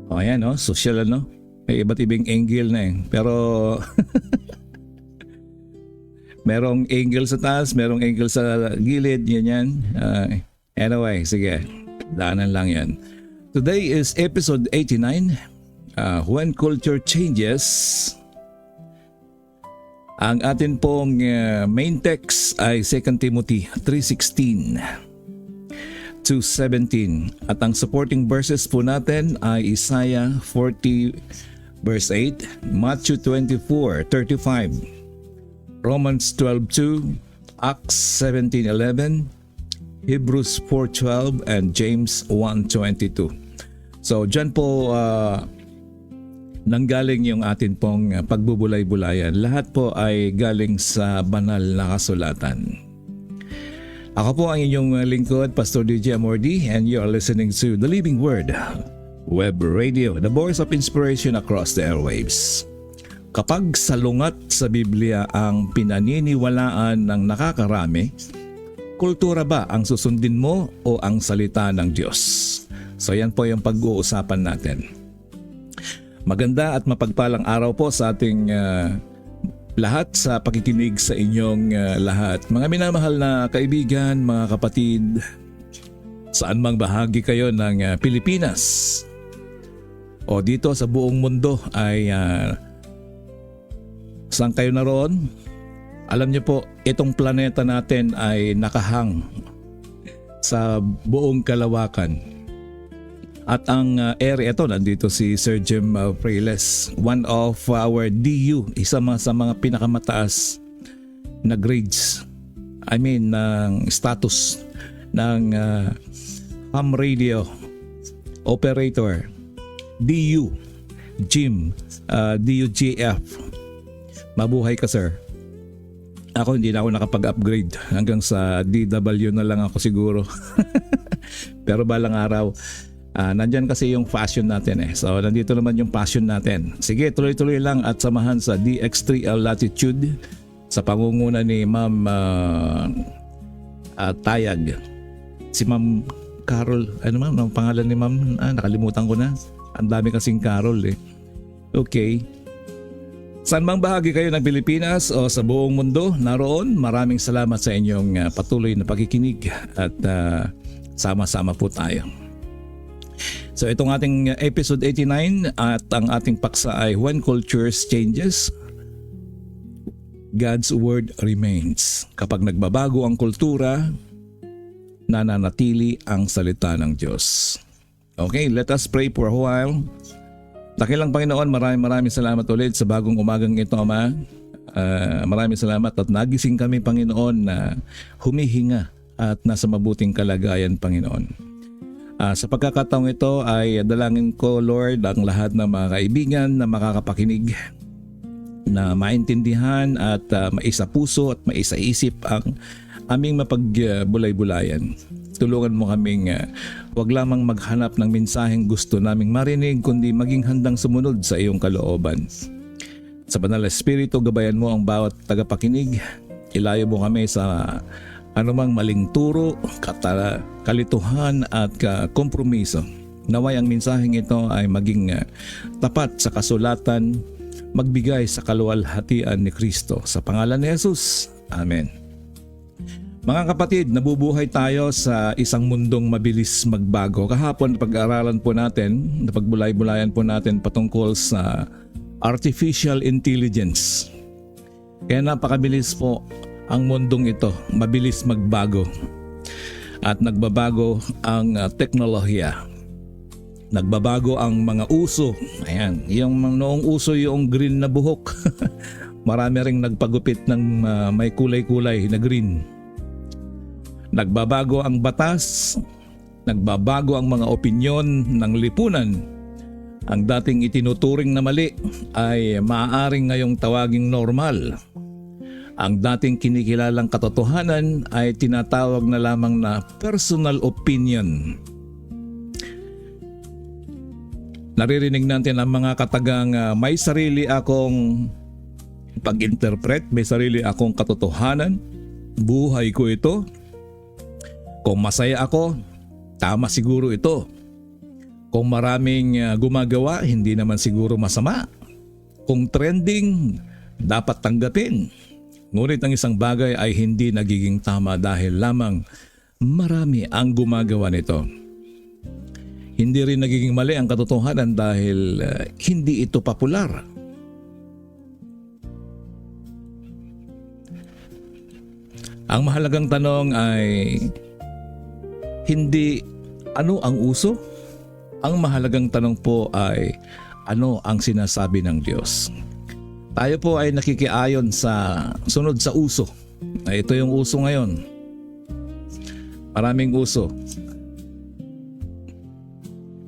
O ayan, no? Social ano. May iba't ibang angle na eh. Pero merong angle sa taas, merong angle sa gilid, yan. Anyway, sige. Daanan lang yan. Today is episode 89. When Culture Changes. Ang atin pong main text ay 2 Timothy 3:16 to 17. At ang supporting verses po natin ay Isaiah 40 verse 8, Matthew 24:35, Romans 12:2, Acts 17:11, Hebrews 4:12, and James 1:22. So dyan po nanggaling yung atin pong pagbubulay-bulayan. Lahat po ay galing sa banal na kasulatan. Ako po ang inyong lingkod, Pastor DJ Amordi, and you are listening to The Living Word Web Radio, the voice of inspiration across the airwaves. Kapag salungat sa Biblia ang pinaniniwalaan ng nakakarami, kultura ba ang susundin mo o ang salita ng Diyos? So yan po yung pag-uusapan natin. Maganda at mapagpalang araw po sa ating lahat sa pakikinig sa inyong lahat. Mga minamahal na kaibigan, mga kapatid, saan mang bahagi kayo ng Pilipinas o dito sa buong mundo ay saan kayo naroon? Alam niyo po, itong planeta natin ay nakahang sa buong kalawakan. At ang area ito, nandito si Sir Jim Freles, one of our DU, isa sa mga pinakamataas na grades, ng status ng ham radio operator, DU, Jim, DUGF. Mabuhay ka, sir. Ako hindi na ako nakapag-upgrade, hanggang sa DW na lang ako siguro. Pero balang araw, nandyan kasi yung passion natin eh. So nandito naman yung passion natin. Sige, tuloy-tuloy lang at samahan sa DX3L Latitude sa pangunguna ni Ma'am Tayag. Si Ma'am Carol, ang pangalan ni Ma'am? Nakalimutan ko na. Ang dami kasing Carol eh. Okay. Saan mang bahagi kayo ng Pilipinas o sa buong mundo naroon, maraming salamat sa inyong patuloy na pakikinig at sama-sama po tayo. So itong ating episode 89 at ang ating paksa ay When Culture Changes, God's Word Remains. Kapag nagbabago ang kultura, nananatili ang salita ng Diyos. Okay, let us pray for a while. Dakilang Panginoon, maraming salamat ulit sa bagong umagang ito, Ama. Maraming salamat at nagising kami, Panginoon, na humihinga at nasa mabuting kalagayan, Panginoon. Sa pagkakataong ito ay dalangin ko, Lord, ang lahat ng mga kaibigan na makakapakinig na maintindihan at maisa puso at maisa isip ang aming mapagbulay-bulayan. Tulungan mo kaming wag lamang maghanap ng mensaheng gusto naming marinig, kundi maging handang sumunod sa iyong kalooban. Sa Banal na Espiritu, gabayan mo ang bawat tagapakinig. Ilayo mo kami sa anumang maling turo, kalituhan at kompromiso. Naway ang mensaheng ito ay maging tapat sa kasulatan, magbigay sa kaluwalhatian ni Kristo. Sa pangalan ni Jesus, Amen. Mga kapatid, nabubuhay tayo sa isang mundong mabilis magbago. Kahapon pag-aralan po natin, napagbulay-bulayan po natin patungkol sa artificial intelligence. Kaya napakabilis po ang mundong ito, mabilis magbago. At nagbabago ang teknolohiya. Nagbabago ang mga uso. Ayan, yung noong uso yung green na buhok. Marami ring nagpagupit ng may kulay-kulay na green. Nagbabago ang batas, nagbabago ang mga opinyon ng lipunan. Ang dating itinuturing na mali ay maaaring ngayong tawaging normal. Ang dating kinikilalang katotohanan ay tinatawag na lamang na personal opinion. Naririnig natin ang mga katagang may sarili akong pag-interpret, may sarili akong katotohanan, buhay ko ito. Kung masaya ako, tama siguro ito. Kung maraming gumagawa, hindi naman siguro masama. Kung trending, dapat tanggapin. Ngunit ang isang bagay ay hindi nagiging tama dahil lamang marami ang gumagawa nito. Hindi rin nagiging mali ang katotohanan dahil hindi ito popular. Ang mahalagang tanong ay hindi ano ang uso? Ang mahalagang tanong po ay ano ang sinasabi ng Diyos? Tayo po ay nakikiayon sa sunod sa uso. Ito yung uso ngayon. Maraming uso.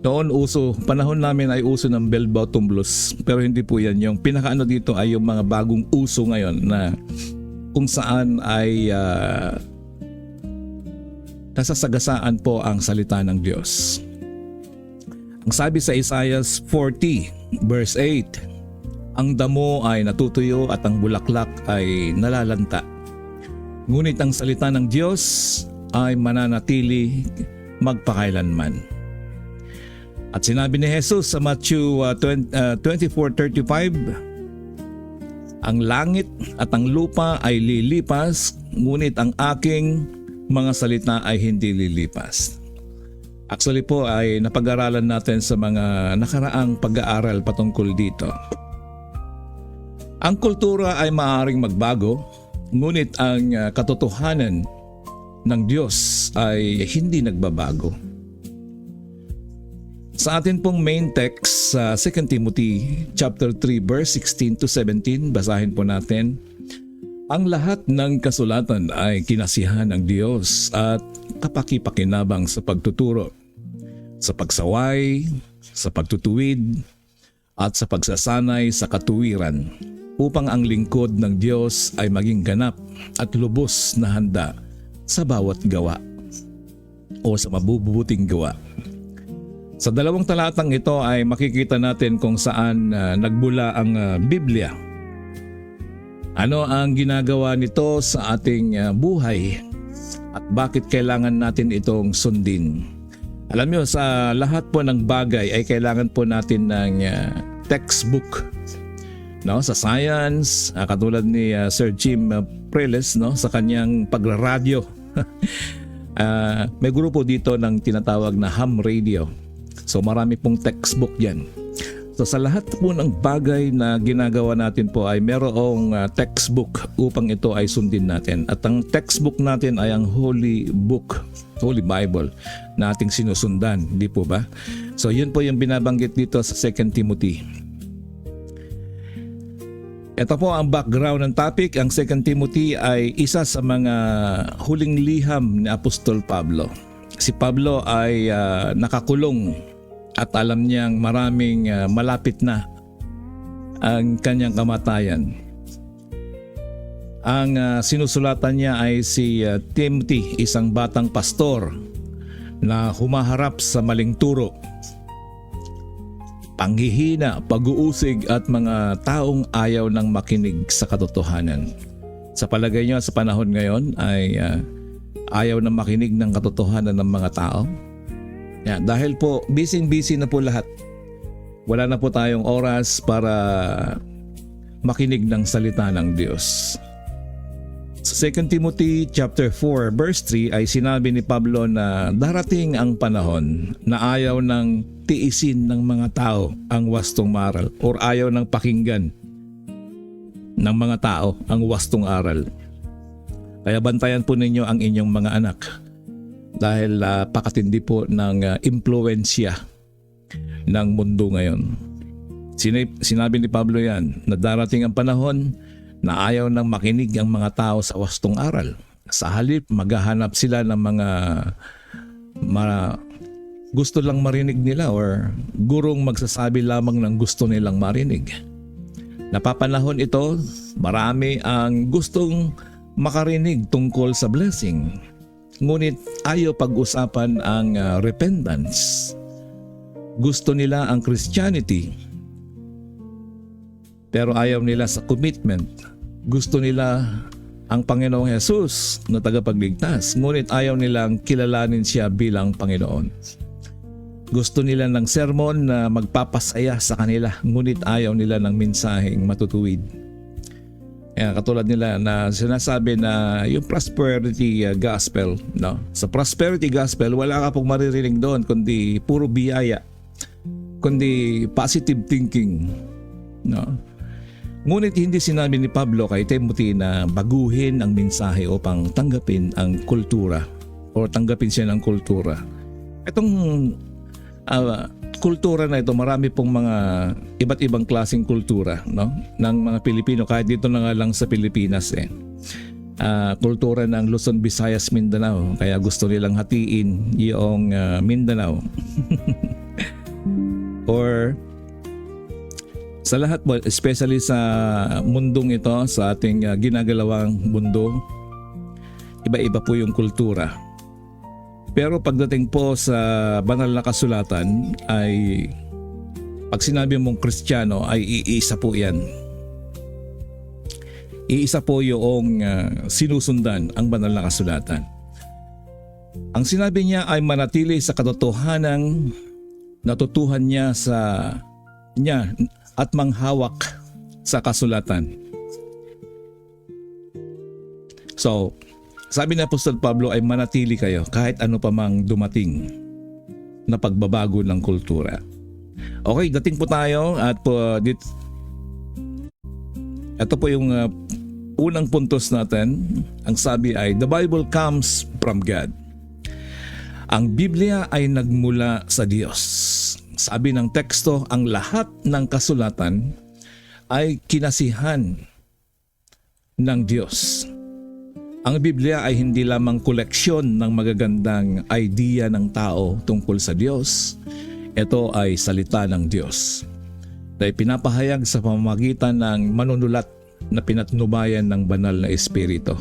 Noon uso, panahon namin ay uso ng Belbao Tumblos. Pero hindi po yan. Yung pinakaano dito ay yung mga bagong uso ngayon na kung saan ay nasasagasaan po ang salita ng Diyos. Ang sabi sa Isaiah 40 verse 8, ang damo ay natutuyo at ang bulaklak ay nalalanta. Ngunit ang salita ng Diyos ay mananatili magpakailanman. At sinabi ni Jesus sa Matthew 24:35, ang langit at ang lupa ay lilipas, ngunit ang aking mga salita ay hindi lilipas. Actually po ay napag-aralan natin sa mga nakaraang pag-aaral patungkol dito. Ang kultura ay maaaring magbago, ngunit ang katotohanan ng Diyos ay hindi nagbabago. Sa atin pong main text sa 2 Timothy chapter 3 verse 16 to 17, basahin po natin. Ang lahat ng kasulatan ay kinasihan ng Diyos at kapaki-pakinabang sa pagtuturo, sa pagsaway, sa pagtutuwid, at sa pagsasanay sa katuwiran, upang ang lingkod ng Diyos ay maging ganap at lubos na handa sa bawat gawa o sa mabubuting gawa. Sa dalawang talatang ito ay makikita natin kung saan nagbula ang Biblia. Ano ang ginagawa nito sa ating buhay at bakit kailangan natin itong sundin? Alam niyo, sa lahat po ng bagay ay kailangan po natin ng textbook. No, sa science, katulad ni Sir Jim Preles, no, sa kanyang pagraradyo. May grupo dito ng tinatawag na ham radio. So marami pong textbook diyan. So sa lahat po ng bagay na ginagawa natin po ay merong textbook upang ito ay sundin natin. At ang textbook natin ay ang Holy Book, Holy Bible na ating sinusundan, hindi po ba? So yun po yung binabanggit dito sa 2 Timothy. Ito po ang background ng topic. Ang 2 Timothy ay isa sa mga huling liham ni Apostol Pablo. Si Pablo ay nakakulong at alam niyang maraming malapit na ang kanyang kamatayan. Ang sinusulatan niya ay si Timothy, isang batang pastor na humaharap sa maling turo, panghihina, pag-uusig at mga taong ayaw ng makinig sa katotohanan. Sa palagay niyo sa panahon ngayon ay ayaw na makinig ng katotohanan ng mga tao? Yan, dahil po busy na po lahat. Wala na po tayong oras para makinig ng salita ng Diyos. Sa 2 Timothy chapter 4 verse 3 ay sinabi ni Pablo na darating ang panahon na ayaw ng tiisin ng mga tao ang wastong aral or ayaw ng pakinggan ng mga tao ang wastong aral. Kaya bantayan po ninyo ang inyong mga anak dahil pakatindi po ng impluensya ng mundo ngayon. Sinabi ni Pablo yan na darating ang panahon na ayaw nang makinig ang mga tao sa wastong aral. Sa halip, maghahanap sila ng mga gusto lang marinig nila or gurong magsasabi lamang ng gusto nilang marinig. Napapanahon ito, marami ang gustong makarinig tungkol sa blessing. Ngunit ayaw pag-usapan ang repentance. Gusto nila ang Christianity, pero ayaw nila sa commitment. Gusto nila ang Panginoong Jesus na tagapagligtas, ngunit ayaw nilang kilalanin siya bilang Panginoon. Gusto nila ng sermon na magpapasaya sa kanila, ngunit ayaw nila ng mensaheng matutuwid. Kaya katulad nila na sinasabi na yung prosperity gospel, no? Sa prosperity gospel, wala ka pong maririnig doon kundi puro biyaya, kundi positive thinking, no? Ngunit hindi sinabi ni Pablo kay Timothy na baguhin ang mensahe upang tanggapin ang kultura o tanggapin siya ng kultura. Itong kultura na ito, marami pong mga iba't ibang klaseng kultura, no? Ng mga Pilipino, kahit dito na nga lang sa Pilipinas kultura ng Luzon, Visayas, Mindanao, kaya gusto nilang hatiin yung Mindanao. Or sa lahat po, especially sa mundong ito, sa ating ginagalawang mundo, iba-iba po yung kultura. Pero pagdating po sa banal na kasulatan ay pag sinabi mong Kristiyano ay iisa po yan. Iisa po yung sinusundan ang banal na kasulatan. Ang sinabi niya ay manatili sa katotohanang natutuhan niya at manghawak sa kasulatan. So, sabi ni Apostol Pablo ay manatili kayo kahit ano pa mang dumating na pagbabago ng kultura. Okay, dating po tayo at ito po yung unang puntos natin. Ang sabi ay, the Bible comes from God. Ang Biblia ay nagmula sa Diyos. Sabi ng teksto, ang lahat ng kasulatan ay kinasihan ng Diyos. Ang Biblia ay hindi lamang koleksyon ng magagandang idea ng tao tungkol sa Diyos. Ito ay salita ng Diyos na pinapahayag sa pamamagitan ng manunulat na pinatnubayan ng banal na Espiritu.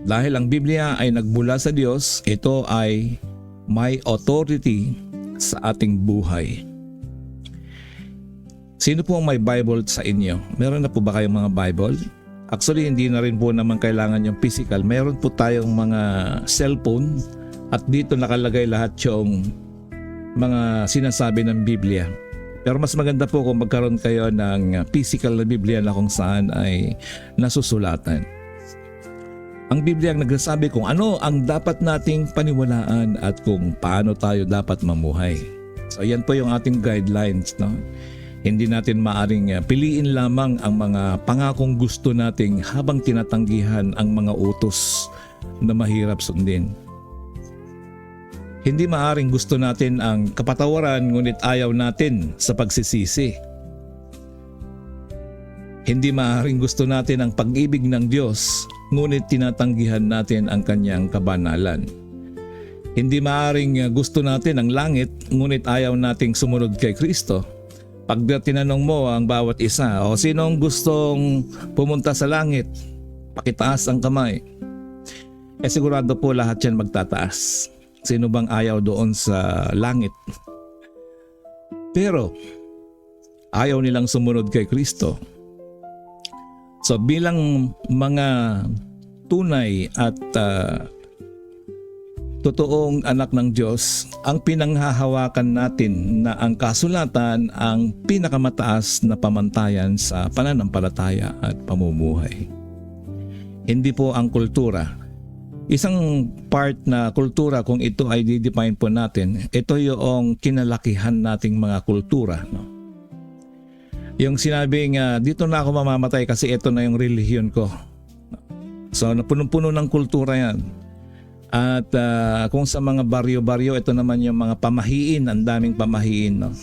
Dahil ang Biblia ay nagmula sa Diyos, ito ay may authority sa ating buhay. Sino po ang may Bible sa inyo? Meron na po ba kayong mga Bible? Actually, hindi na rin po naman kailangan yung physical. Meron po tayong mga cellphone at dito nakalagay lahat yung mga sinasabi ng Biblia. Pero mas maganda po kung magkaroon kayo ng physical na Biblia na kung saan ay nasusulatan. Ang Biblia ang nagsasabi kung ano ang dapat nating paniwalaan at kung paano tayo dapat mamuhay. So yan po yung ating guidelines, no? Hindi natin maaring piliin lamang ang mga pangakong gusto nating habang tinatanggihan ang mga utos na mahirap sundin. Hindi maaring gusto natin ang kapatawaran ngunit ayaw natin sa pagsisisi. Hindi maaring gusto natin ang pag-ibig ng Diyos ngunit tinatanggihan natin ang kanyang kabanalan. Hindi maaring gusto natin ang langit ngunit ayaw nating sumunod kay Kristo. Pag tinanong mo ang bawat isa, o sinong gustong pumunta sa langit, pakitaas ang kamay. Sigurado po lahat yan magtataas. Sino bang ayaw doon sa langit? Pero ayaw nilang sumunod kay Kristo. So bilang mga tunay at totoong anak ng Diyos, ang pinanghahawakan natin na ang kasulatan ang pinakamataas na pamantayan sa pananampalataya at pamumuhay. Hindi po ang kultura. Isang part na kultura, kung ito ay didefine po natin, ito yung kinalakihan nating mga kultura, no? Yung sinabing dito na ako mamamatay kasi ito na yung relihiyon ko. So napunong-puno ng kultura yan. At kung sa mga baryo-baryo, ito naman yung mga pamahiin, ang daming pamahiin, no?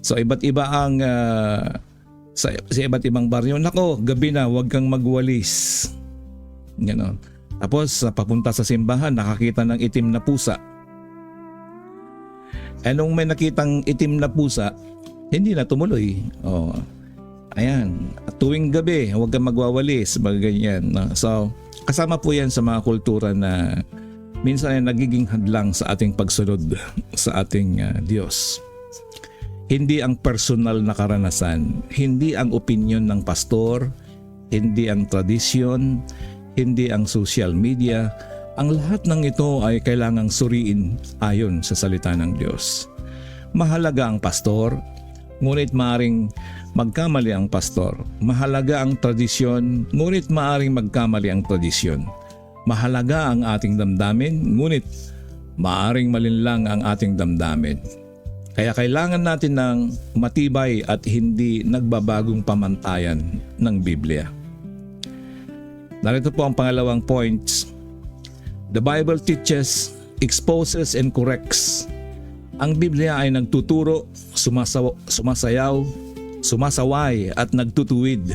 So iba't iba ang sa iba't ibang baryo. Nako, gabi na, huwag kang magwalis. Ganon. Tapos papunta sa simbahan, nakakita ng itim na pusa. Nung may nakitang itim na pusa, hindi na tumuloy. Oh. Ayan, at tuwing gabi, huwag kang magwawalis, mga ganyan, no? So kasama po yan sa mga kultura na minsan ay nagiging hadlang sa ating pagsunod sa ating Diyos. Hindi ang personal na karanasan, hindi ang opinion ng pastor, hindi ang tradisyon, hindi ang social media, Ang lahat ng ito ay kailangang suriin ayon sa salita ng Diyos. Mahalaga ang pastor, ngunit maaring magkamali ang pastor. Mahalaga ang tradisyon, ngunit maaring magkamali ang tradisyon. Mahalaga ang ating damdamin, ngunit maaring malinlang ang ating damdamin. Kaya kailangan natin ng matibay at hindi nagbabagong pamantayan ng Biblia. Narito po ang pangalawang points. The Bible teaches, exposes, and corrects. Ang Biblia ay nagtuturo, sumasayaw, sumasaway at nagtutuwid.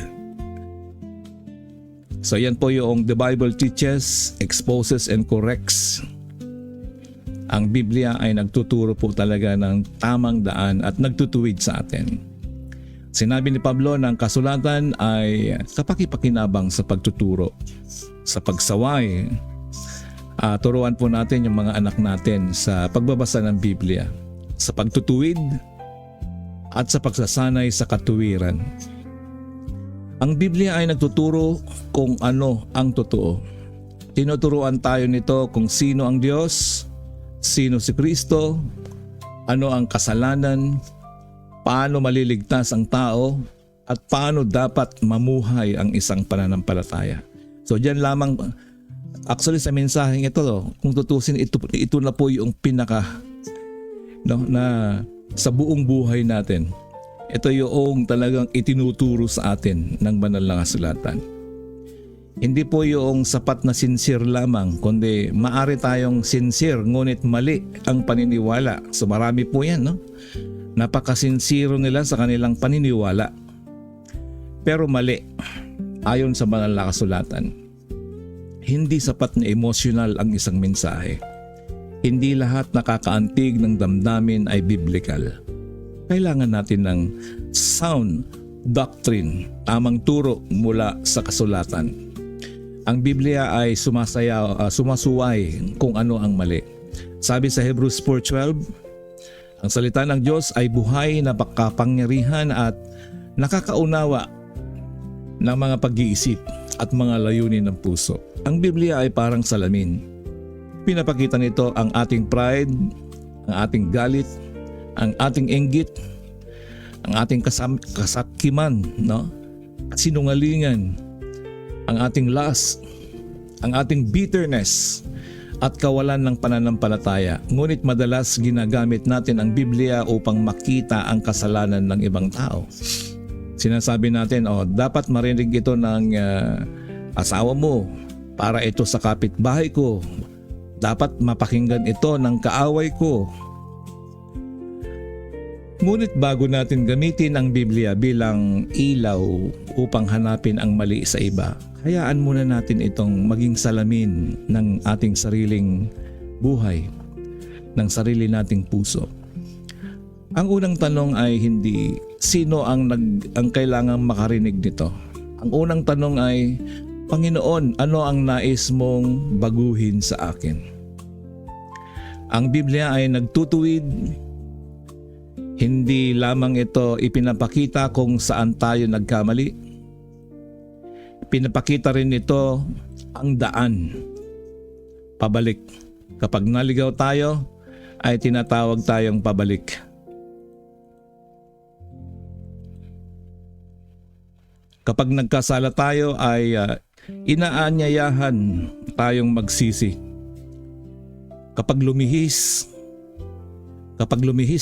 So yan po yung the Bible teaches, exposes, and corrects. Ang Biblia ay nagtuturo po talaga ng tamang daan at nagtutuwid sa atin. Sinabi ni Pablo na ang kasulatan ay kapakipakinabang sa pagtuturo, sa pagsaway. Turuan po natin yung mga anak natin sa pagbabasa ng Biblia, sa pagtutuwid at sa pagsasanay sa katuwiran. Ang Biblia ay nagtuturo kung ano ang totoo. Tinuturuan tayo nito kung sino ang Diyos, sino si Kristo, ano ang kasalanan, paano maliligtas ang tao, at paano dapat mamuhay ang isang pananampalataya. So diyan lamang, actually sa mensaheng ito, kung tutusin, ito na po yung pinaka na sa buong buhay natin. Ito yung talagang itinuturo sa atin ng banal na kasulatan. Hindi po yung sapat na sincere lamang, kundi maari tayong sincere ngunit mali ang paniniwala. So marami po yan, no? Napakasinsiro nila sa kanilang paniniwala, pero mali ayon sa banal na kasulatan. Hindi sapat na emotional ang isang mensahe. Hindi lahat nakakaantig ng damdamin ay biblical. Kailangan natin ng sound doctrine, tamang turo mula sa kasulatan. Ang Biblia ay sumasuway kung ano ang mali. Sabi sa Hebrews 4:12, ang salita ng Diyos ay buhay, napakapangyarihan at nakakaunawa ng mga pag-iisip at mga layunin ng puso. Ang Biblia ay parang salamin. Pinapakita nito ang ating pride, ang ating galit, ang ating inggit, ang ating kasakiman, at sinungalingan, ang ating lust, ang ating bitterness, at kawalan ng pananampalataya. Ngunit madalas ginagamit natin ang Biblia upang makita ang kasalanan ng ibang tao. Sinasabi natin, dapat marinig ito ng asawa mo para ito sa kapitbahay ko. Dapat mapakinggan ito ng kaaway ko. Ngunit bago natin gamitin ang Biblia bilang ilaw upang hanapin ang mali sa iba, hayaan muna natin itong maging salamin ng ating sariling buhay, ng sarili nating puso. Ang unang tanong ay hindi sino ang kailangang makarinig nito. Ang unang tanong ay, Panginoon, ano ang nais mong baguhin sa akin? Ang Biblia ay nagtutuwid. Hindi lamang ito ipinapakita kung saan tayo nagkamali. Pinapakita rin ito ang daan pabalik. Kapag naligaw tayo, ay tinatawag tayong pabalik. Kapag nagkasala tayo ay inaanyayahan tayong magsisi. Kapag lumihis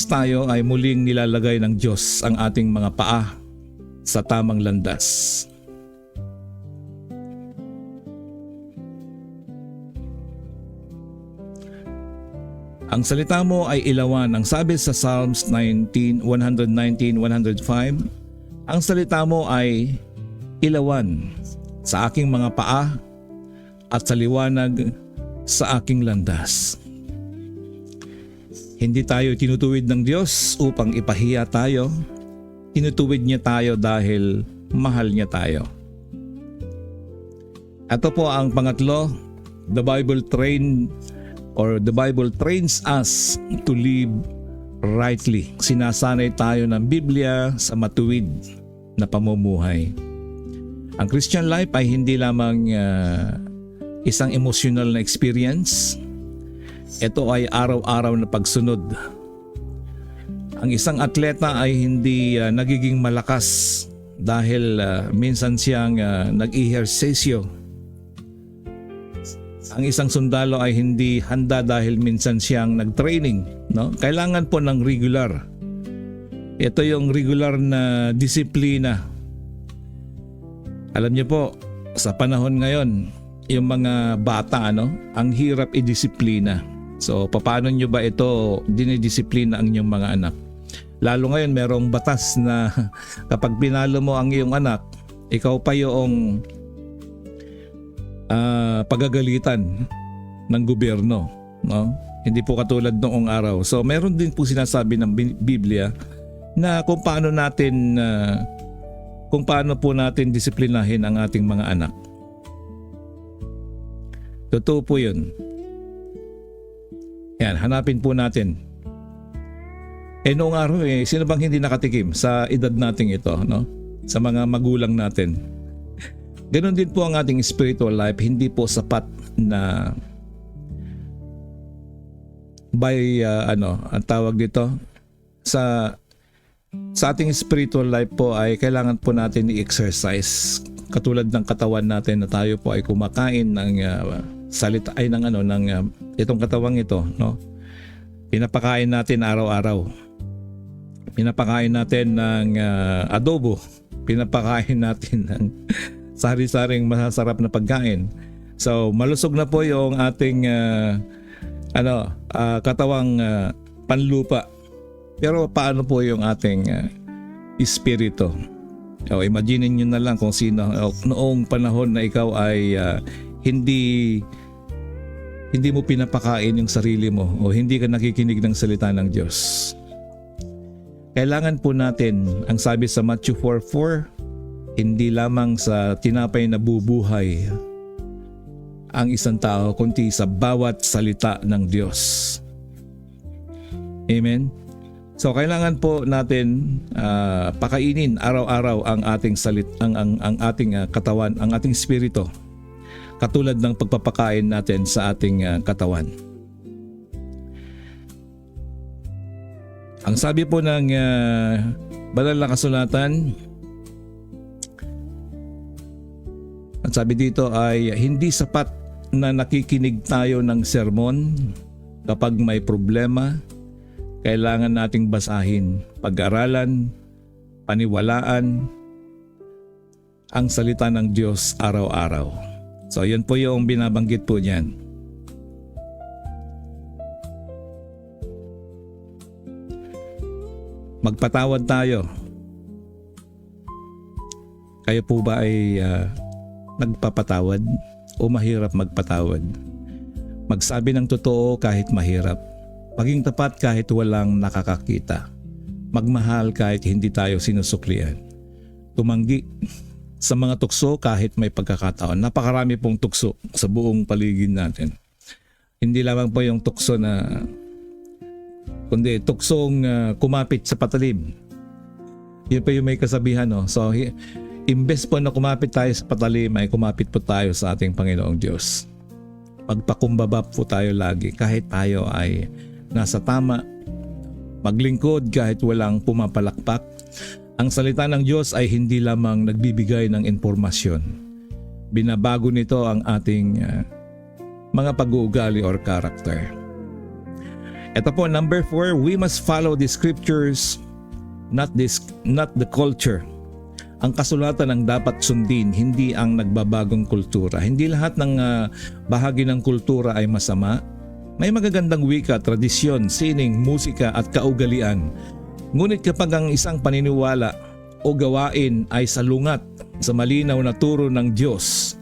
tayo ay muling nilalagay ng Diyos ang ating mga paa sa tamang landas. Ang salita mo ay ilawan. Ang sabi sa Psalms 119, 105, ang salita mo ay ilawan sa aking mga paa at sa liwanag sa aking landas. Hindi tayo tinutuwid ng Diyos upang ipahiya tayo. Tinutuwid niya tayo dahil mahal niya tayo. Ito po ang pangatlo, the Bible trains us to live rightly. Sinasanay tayo ng Biblia sa matuwid na pamumuhay. Ang Christian life ay hindi lamang isang emotional na experience. Ito ay araw-araw na pagsunod. Ang isang atleta ay hindi nagiging malakas dahil minsan siyang nag-ehersesyo. Ang isang sundalo ay hindi handa dahil minsan siyang nag-training, no? Kailangan po ng regular. Ito yung regular na disiplina. Alam niyo po, sa panahon ngayon, yung mga bata, ang hirap i-disiplina. So, paano nyo ba ito dinidisiplina ang inyong mga anak? Lalo ngayon, merong batas na kapag pinalo mo ang iyong anak, ikaw pa yung pagagalitan ng gobyerno. No? Hindi po katulad noong araw. So, meron din po sinasabi ng Biblia na kung paano po natin disiplinahin ang ating mga anak. Totoo po yun. Yan, hanapin po natin. Noong araw sino bang hindi nakatikim sa edad nating ito, no? Sa mga magulang natin. Ganon din po ang ating spiritual life, hindi po sapat na by ang tawag dito sa ating spiritual life po ay kailangan po natin i-exercise. Katulad ng katawan natin na tayo po ay kumakain ng salita ay ng itong katawang ito, no? Pinapakain natin araw-araw. Pinapakain natin ng adobo. Pinapakain natin ng sari-saring masasarap na pagkain. So, malusog na po yung ating katawang panlupa. Pero paano po yung ating espiritu? Imagine niyo na lang kung sino noong panahon na ikaw ay hindi mo pinapakain yung sarili mo o hindi ka nakikinig ng salita ng Diyos. Kailangan po natin, ang sabi sa Matthew 4:4, hindi lamang sa tinapay na bubuhay ang isang tao, kundi sa bawat salita ng Diyos. Amen? So kailangan po natin pakainin araw-araw ang ating ang ating katawan, ang ating espiritu. Katulad ng pagpapakain natin sa ating katawan. Ang sabi po ng banal na kasulatan, ang sabi dito ay hindi sapat na nakikinig tayo ng sermon kapag may problema. Kailangan nating basahin, pag-aralan, paniwalaan ang salita ng Diyos araw-araw. So yan po yung binabanggit po niyan. Magpatawad tayo. Kayo po ba ay nagpapatawad o mahirap magpatawad? Magsabi ng totoo kahit mahirap. Maging tapat kahit walang nakakakita. Magmahal kahit hindi tayo sinusuklian. Tumanggi sa mga tukso kahit may pagkakataon. Napakarami pong tukso sa buong paligid natin. Hindi lamang po yung tukso na kundi tuksong kumapit sa patalim. Yun pa yung may kasabihan, no? So, imbes po na kumapit tayo sa patalim, ay kumapit po tayo sa ating Panginoong Diyos. Magpakumbaba po tayo lagi kahit tayo ay nasa tama. Maglingkod kahit walang pumapalakpak. Ang salita ng Diyos ay hindi lamang nagbibigay ng impormasyon. Binabago nito ang ating mga pag-uugali or character. Ito po, number 4, we must follow the scriptures, not the culture. Ang kasulatan ang dapat sundin, hindi ang nagbabagong kultura. Hindi lahat ng bahagi ng kultura ay masama. May magagandang wika, tradisyon, sining, musika at kaugalian. Ngunit kapag ang isang paniniwala o gawain ay salungat sa malinaw na turo ng Diyos,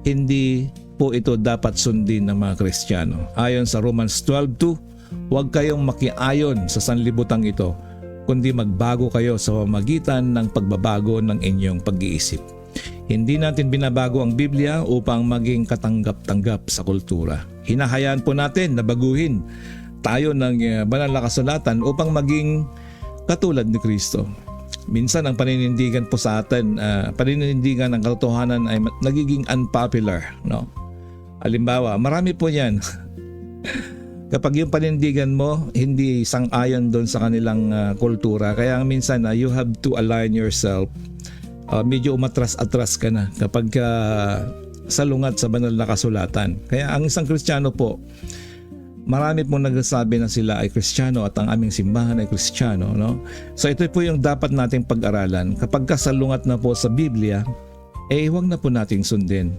hindi po ito dapat sundin ng mga Kristiyano. Ayon sa Romans 12:2, huwag kayong makiayon sa sanlibutang ito, kundi magbago kayo sa pamamagitan ng pagbabago ng inyong pag-iisip. Hindi natin binabago ang Biblia upang maging katanggap-tanggap sa kultura. Hinahayaan po natin na baguhin tayo ng banal na kasulatan upang maging katulad ni Kristo. Minsan ang paninindigan po sa atin, paninindigan ng katotohanan ay nagiging unpopular, no? Halimbawa, marami po yan. Kapag yung panindigan mo, hindi sang-ayon doon sa kanilang kultura. Kaya minsan you have to align yourself. Medyo umatras-atras ka na kapag salungat sa banal na kasulatan. Kaya ang isang Kristiyano po, marami pong nagsasabi na sila ay Kristiyano at ang aming simbahan ay Kristiyano, no? So ito po yung dapat nating pag-aralan. Kapag kasalungat na po sa Biblia, huwag na po nating sundin.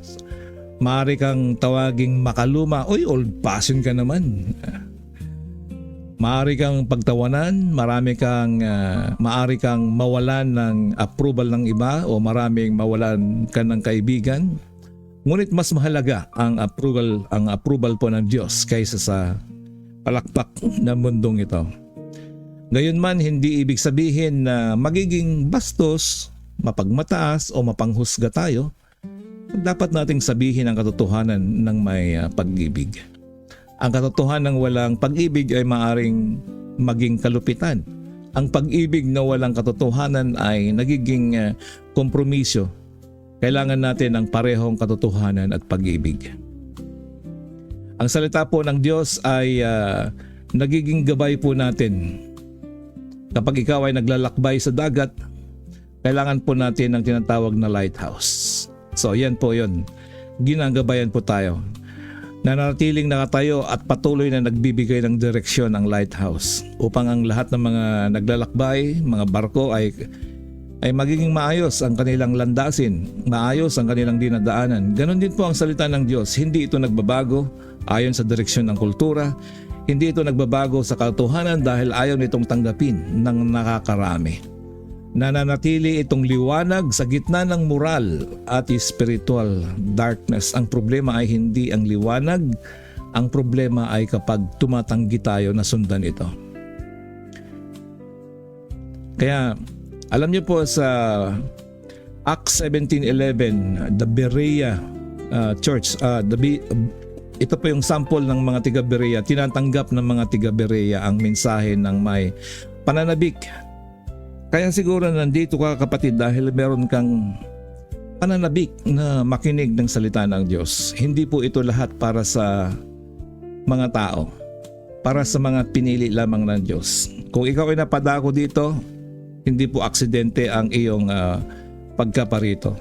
Maaari kang tawaging makaluma, oy, old-fashioned ka naman. Maaari kang pagtawanan, maaari kang mawalan ng approval ng iba o maraming mawalan ka ng kaibigan. Ngunit mas mahalaga ang approval po ng Diyos kaysa sa palakpak ng mundong ito. Gayunman, hindi ibig sabihin na magiging bastos, mapagmataas o mapanghusga tayo. Dapat nating sabihin ang katotohanan ng may pag-ibig. Ang katotohanan ng walang pag-ibig ay maaring maging kalupitan. Ang pag-ibig na walang katotohanan ay nagiging kompromiso. Kailangan natin ng parehong katotohanan at pag-ibig. Ang salita po ng Diyos ay nagiging gabay po natin. Kapag ikaw ay naglalakbay sa dagat, kailangan po natin ng tinatawag na lighthouse. So yan po yun. Ginagabayan po tayo. Nanatiling nakatayo at patuloy na nagbibigay ng direksyon ang lighthouse upang ang lahat ng mga naglalakbay, mga barko ay magiging maayos ang kanilang landasin, maayos ang kanilang dinadaanan. Ganon din po ang salita ng Diyos. Hindi ito nagbabago ayon sa direksyon ng kultura. Hindi ito nagbabago sa katotohanan dahil ayaw nitong tanggapin ng nakakarami. Nananatili itong liwanag sa gitna ng moral at spiritual darkness. Ang problema ay hindi ang liwanag, ang problema ay kapag tumatanggi tayo na sundan ito. Kaya alam niyo po sa Acts 17:11, the Berea Church, ito po yung sample ng mga tiga Berea. Tinatanggap ng mga tiga Berea ang mensahe ng may pananabik. Kaya siguro nandito ka kapatid dahil meron kang pananabik na makinig ng salita ng Diyos. Hindi po ito lahat para sa mga tao, para sa mga pinili lamang ng Diyos. Kung ikaw ay napadako dito, hindi po aksidente ang iyong pagkaparito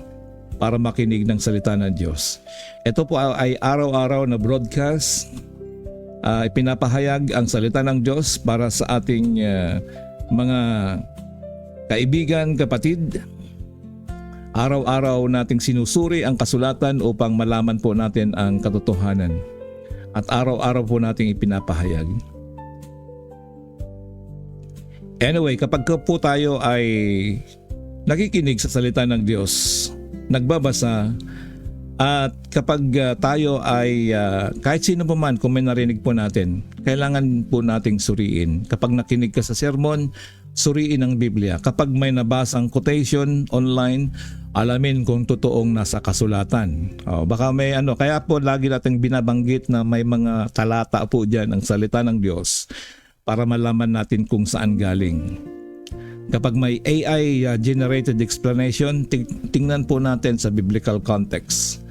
para makinig ng salita ng Diyos. Ito po ay araw-araw na broadcast. Ipinapahayag ang salita ng Diyos para sa ating mga kaibigan, kapatid. Araw-araw nating sinusuri ang kasulatan upang malaman po natin ang katotohanan. At araw-araw po nating ipinapahayag. Anyway, kapag po tayo ay nakikinig sa salita ng Diyos, nagbabasa, at kapag tayo ay kahit sino pa man kung may narinig po natin, kailangan po nating suriin. Kapag nakinig ka sa sermon, suriin ang Biblia. Kapag may nabasang quotation online, alamin kung totoong nasa kasulatan. Baka may kaya po lagi nating binabanggit na may mga talata po dyan ang salita ng Diyos para malaman natin kung saan galing. Kapag may AI generated explanation, tingnan po natin sa biblical context.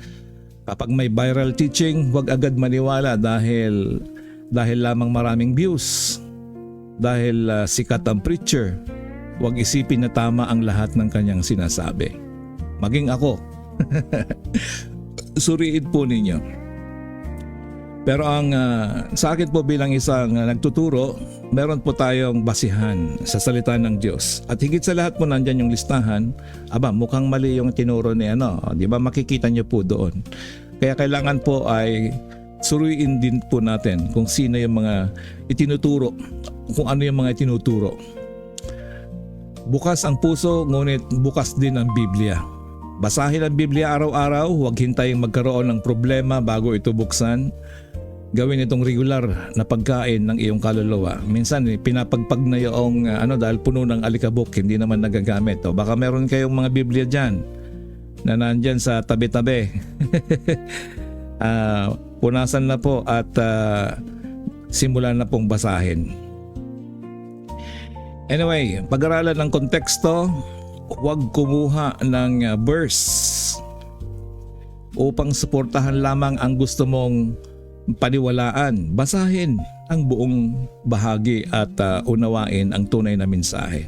Kapag may viral teaching, huwag agad maniwala dahil lamang maraming views. Dahil sikat ang preacher, huwag isipin na tama ang lahat ng kanyang sinasabi. Maging ako. Suriin po ninyo. Pero ang sa akin po bilang isang nagtuturo, meron po tayong basihan sa salita ng Diyos. At higit sa lahat po nandyan yung listahan. Mukhang mali yung tinuro ni di ba makikita nyo po doon. Kaya kailangan po ay suriin din po natin kung sino yung mga itinuturo, kung ano yung mga itinuturo. Bukas ang puso, ngunit bukas din ang Biblia. Basahin ang Biblia araw-araw, huwag hintaying magkaroon ng problema bago ito buksan. Gawin itong regular na pagkain ng iyong kaluluwa. Minsan pinapagpag na yung dahil puno ng alikabok, hindi naman nagagamit. Baka meron kayong mga Biblia dyan na nandyan sa tabi-tabi. Punasan na po at simulan na pong basahin. Anyway, pag-aralan ng konteksto, huwag kumuha ng verse upang suportahan lamang ang gusto mong paniwalaan. Basahin ang buong bahagi at unawain ang tunay na mensahe.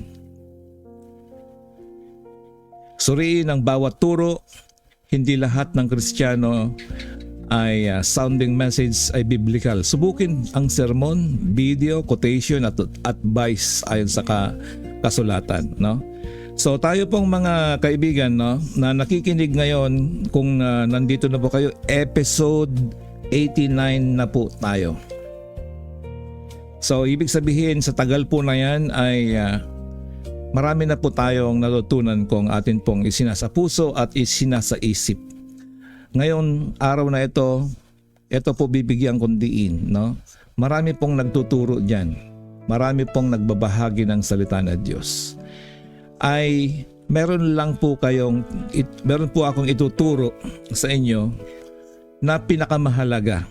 Suriin ang bawat turo. Hindi lahat ng Kristiyano ay sounding message ay biblical. Subukin ang sermon, video, quotation at advice ayon sa kasulatan, no? So tayo pong mga kaibigan, no, na nakikinig ngayon, kung nandito na po kayo, episode 89 na po tayo. So ibig sabihin sa tagal po na yan ay marami na po tayong natutunan kung atin pong isinasapuso at isinasaisip. Ngayon, araw na ito po bibigyan kong diin, no? Marami pong nagtuturo diyan. Marami pong nagbabahagi ng salita ng Diyos. Ay meron po akong ituturo sa inyo na pinakamahalaga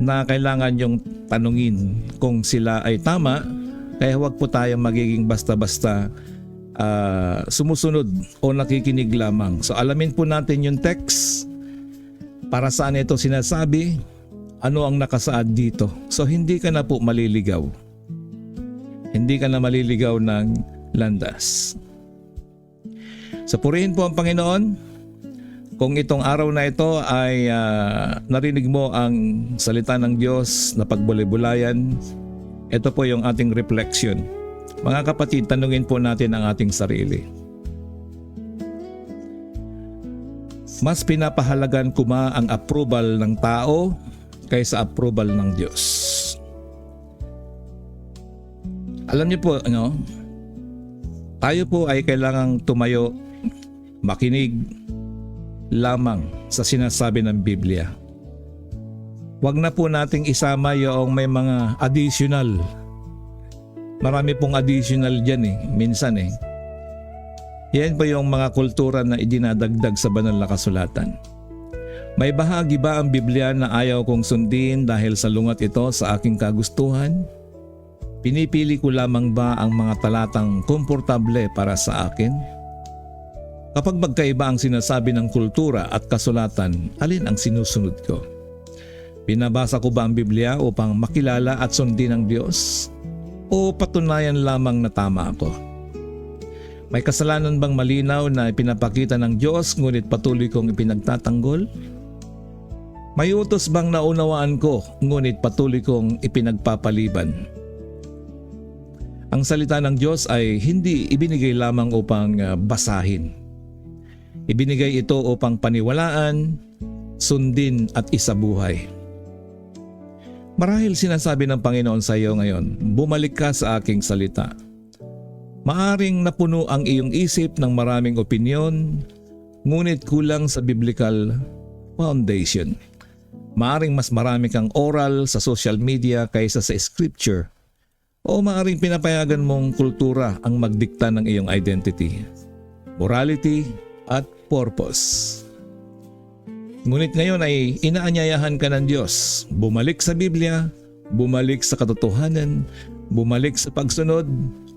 na kailangan yung tanungin kung sila ay tama. Kaya huwag po tayo magiging basta-basta sumusunod o nakikinig lamang. So alamin po natin yung text, para saan ito sinasabi, ano ang nakasaad dito. So hindi ka na po maliligaw. Hindi ka na maliligaw ng landas. So purihin po ang Panginoon. Kung itong araw na ito ay narinig mo ang salita ng Diyos na pagbulay-bulayan, ito po yung ating reflection. Mga kapatid, tanungin po natin ang ating sarili. Mas pinapahalagan ko ba ang approval ng tao kaysa approval ng Diyos? Alam niyo po, tayo po ay kailangang tumayo, makinig lamang sa sinasabi ng Biblia. Huwag na po nating isama yung may mga additional. Marami pong additional dyan minsan Yan po yung mga kultura na idinadagdag sa banal na kasulatan. May bahagi ba ang Biblia na ayaw kong sundin dahil sa lungat ito sa aking kagustuhan? Pinipili ko lamang ba ang mga talatang komportable para sa akin? Kapag magkaiba ang sinasabi ng kultura at kasulatan, alin ang sinusunod ko? Binabasa ko ba ang Biblia upang makilala at sundin ang Diyos? O patunayan lamang na tama ako? May kasalanan bang malinaw na ipinapakita ng Diyos ngunit patuloy kong ipinagtatanggol? May utos bang naunawaan ko ngunit patuloy kong ipinagpapaliban? Ang salita ng Diyos ay hindi ibinigay lamang upang basahin. Ibinigay ito upang paniwalaan, sundin at isabuhay. Marahil sinasabi ng Panginoon sa iyo ngayon, bumalik ka sa aking salita. Maaring napuno ang iyong isip ng maraming opinyon, ngunit kulang sa biblical foundation. Maaring mas marami kang oral sa social media kaysa sa scripture. O maaring pinapayagan mong kultura ang magdikta ng iyong identity, morality at purpose. Ngunit ngayon ay inaanyayahan ka ng Diyos. Bumalik sa Biblia, bumalik sa katotohanan, bumalik sa pagsunod,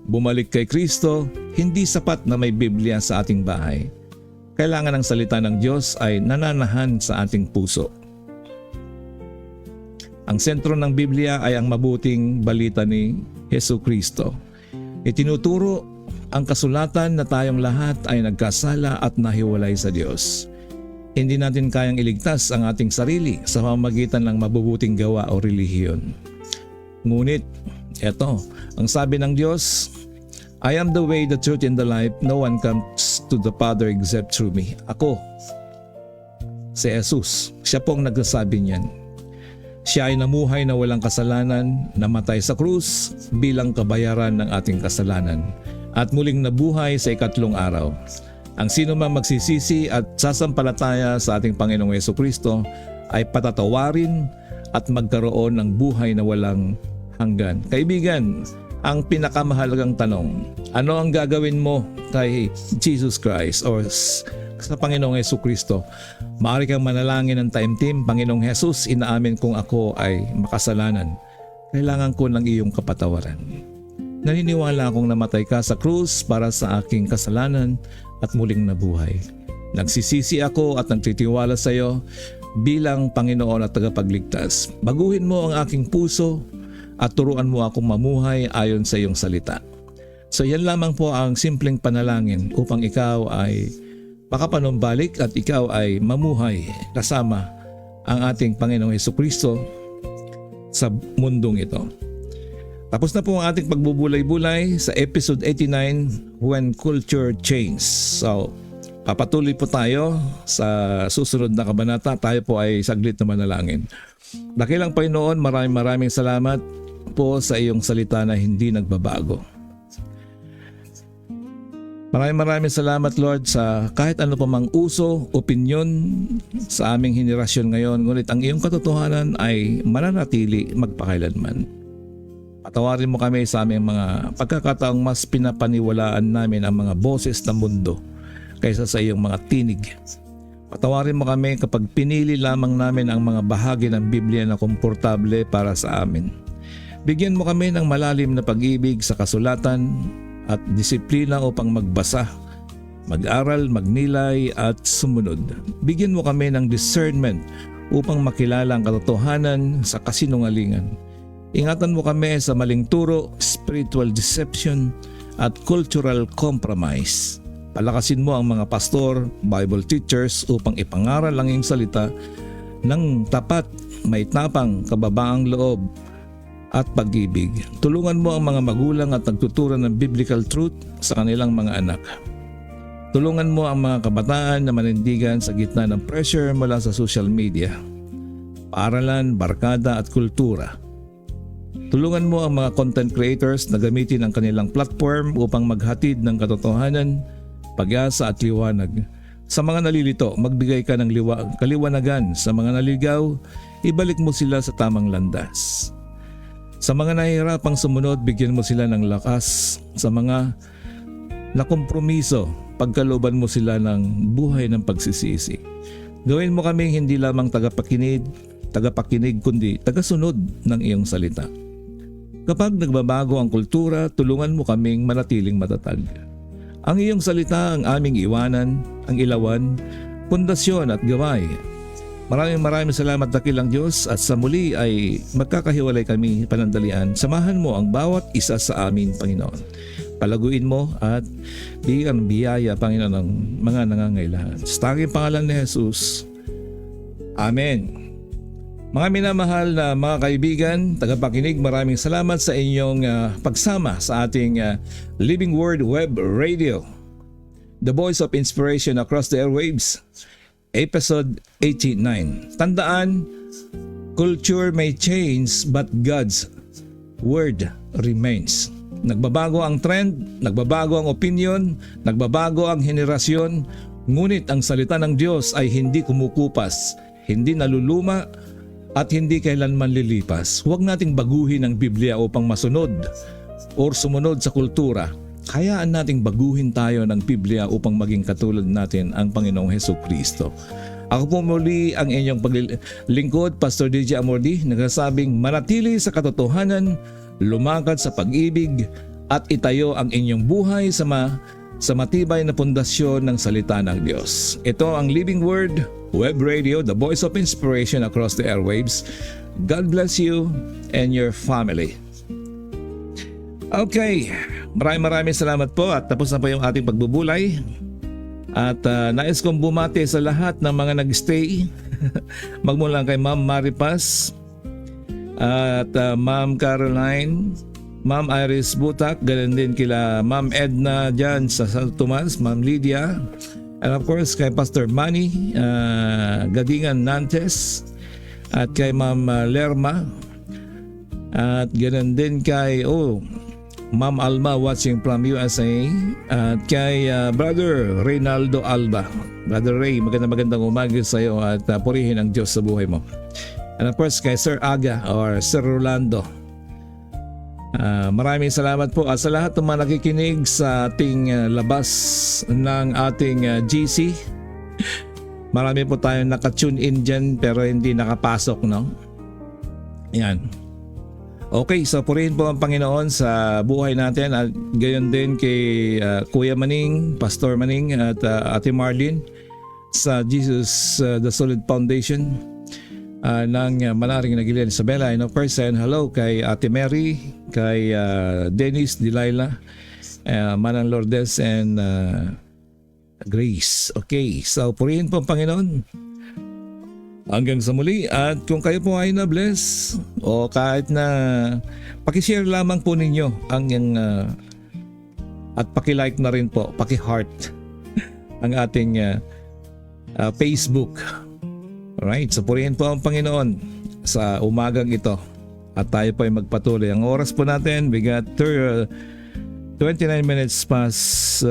bumalik kay Kristo. Hindi sapat na may Biblia sa ating bahay. Kailangan ang salita ng Diyos ay nananahan sa ating puso. Ang sentro ng Biblia ay ang mabuting balita ni Hesus Kristo. Itinuturo ang kasulatan na tayong lahat ay nagkasala at nahiwalay sa Diyos. Hindi natin kayang iligtas ang ating sarili sa pamamagitan ng mabubuting gawa o relihiyon. Ngunit, eto, ang sabi ng Diyos, I am the way, the truth, and the life. No one comes to the Father except through me. Ako, si Jesus, siya pong nagsasabi niyan. Siya ay namuhay na walang kasalanan, namatay sa krus bilang kabayaran ng ating kasalanan, at muling nabuhay sa ikatlong araw. Ang sino mang magsisisi at sasampalataya sa ating Panginoong Jesucristo ay patatawarin at magkaroon ng buhay na walang hanggan. Kaibigan, ang pinakamahalagang tanong, ano ang gagawin mo kay Jesus Christ or sa Panginoong Jesucristo? Maaari kang manalangin ng taimtim, Panginoong Jesus, inaamin kong ako ay makasalanan. Kailangan ko ng iyong kapatawaran. Naniniwala akong namatay ka sa krus para sa aking kasalanan at muling nabuhay. Nagsisisi ako at nagtitiwala sa iyo bilang Panginoon at tagapagligtas. Baguhin mo ang aking puso at turuan mo akong mamuhay ayon sa iyong salita. So yan lamang po ang simpleng panalangin upang ikaw ay makapanumbalik at ikaw ay mamuhay kasama ang ating Panginoong Hesukristo sa mundong ito. Tapos na po ang ating pagbubulay-bulay sa episode 89, When Culture Changes. So, papatuloy po tayo sa susunod na kabanata. Tayo po ay saglit na manalangin. Dakilang Panginoon, maraming salamat po sa iyong salita na hindi nagbabago. Maraming salamat, Lord, sa kahit ano pa mang uso, opinyon sa aming henerasyon ngayon. Ngunit ang iyong katotohanan ay mananatili magpakailanman. Patawarin mo kami sa aming mga pagkakataong mas pinapaniwalaan namin ang mga boses ng mundo kaysa sa iyong mga tinig. Patawarin mo kami kapag pinili lamang namin ang mga bahagi ng Biblia na komportable para sa amin. Bigyan mo kami ng malalim na pag-ibig sa kasulatan at disiplina upang magbasa, mag-aral, magnilay at sumunod. Bigyan mo kami ng discernment upang makilala ang katotohanan sa kasinungalingan. Ingatan mo kami sa maling turo, spiritual deception at cultural compromise. Palakasin mo ang mga pastor, Bible teachers upang ipangaral ang iyong salita ng tapat, may tapang, kababaang loob at pag-ibig. Tulungan mo ang mga magulang at nagtuturo ng biblical truth sa kanilang mga anak. Tulungan mo ang mga kabataan na manindigan sa gitna ng pressure mula sa social media, paaralan, barkada at kultura. Tulungan mo ang mga content creators na gamitin ang kanilang platform upang maghatid ng katotohanan, pag-asa at liwanag. Sa mga nalilito, magbigay ka ng kaliwanagan. Sa mga naligaw, ibalik mo sila sa tamang landas. Sa mga nahihirapang sumunod, bigyan mo sila ng lakas. Sa mga nakompromiso, pagkalooban mo sila ng buhay ng pagsisisi. Gawin mo kaming hindi lamang tagapakinig kundi tagasunod ng iyong salita. Kapag nagbabago ang kultura, tulungan mo kaming manatiling matatag. Ang iyong salita ang aming iwanan, ang ilawan, pundasyon at gaway. Maraming salamat, dakilang Diyos, at sa muli ay magkakahiwalay kami panandalian. Samahan mo ang bawat isa sa amin, Panginoon. Palaguin mo at bigyan biyaya, Panginoon, ng mga nangangailangan. Sa tanging pangalan ni Jesus. Amen. Mga minamahal na mga kaibigan, tagapakinig, maraming salamat sa inyong pagsama sa ating Living Word Web Radio, The Voice of Inspiration Across the Airwaves, Episode 89. Tandaan, culture may change but God's Word remains. Nagbabago ang trend, nagbabago ang opinion, nagbabago ang henerasyon, ngunit ang salita ng Diyos ay hindi kumukupas, hindi naluluma, at hindi kailanman lilipas. Huwag nating baguhin ang Biblia upang masunod o sumunod sa kultura. Hayaan nating baguhin tayo ng Biblia upang maging katulad natin ang Panginoong Hesukristo. Ako po muli ang inyong paglingkod, Pastor DJ Amordi, nagsasabing manatili sa katotohanan, lumakad sa pag-ibig, at itayo ang inyong buhay sa matibay na pundasyon ng salita ng Diyos. Ito ang Living Word Web Radio, the voice of inspiration across the airwaves. God bless you and your family. Okay, maraming salamat po at tapos na po yung ating pagbubulay. At nais kong bumati sa lahat ng mga nag-stay. Magmula kay Ma'am Maripas at Ma'am Caroline, Ma'am Iris Butak, ganun din kila Ma'am Edna dyan sa San Tomas, Ma'am Lydia, and of course kay Pastor Manny Gadingan Nantes, at kay Ma'am Lerma, at ganun din kay Ma'am Alma watching from USA, at kay Brother Reynaldo Alba. Brother Ray, magandang umaga sa iyo at purihin ang Diyos sa buhay mo. And of course kay Sir Aga or Sir Rolando. Maraming salamat po at sa lahat ng mga nakikinig sa ating labas ng ating GC. Marami po tayong naka-tune in dyan pero hindi nakapasok, no? Yan. Okay, so purihin po ang Panginoon sa buhay natin at gayon din kay Kuya Maning, Pastor Maning at Ate Marlene. sa Jesus the Solid Foundation ng Malaring Nagilian Isabela. And of course, and hello kay Ate Mary, kay Dennis, Delilah, Manang Lourdes, and Grace. Okay, so purihin po ang Panginoon. Hanggang sa muli, at kung kayo po ay na-bless o kahit na pakishare lamang po ninyo ang at pakilike na rin po, paki-heart ang ating Facebook. Alright, so purihin po ang Panginoon sa umagang ito at tayo po ay magpatuloy. Ang oras po natin, we got 29 minutes past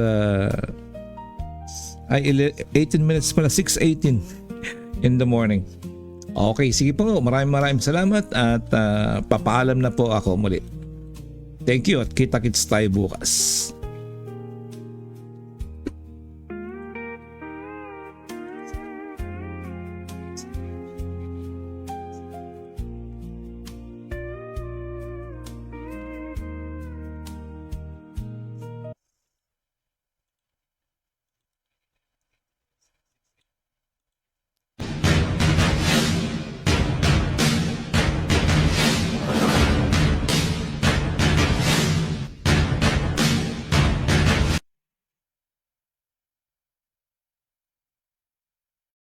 18 minutes pala, 6:18 in the morning. Okay, sige po. Maraming salamat at papaalam na po ako muli. Thank you at kita-kits tayo bukas.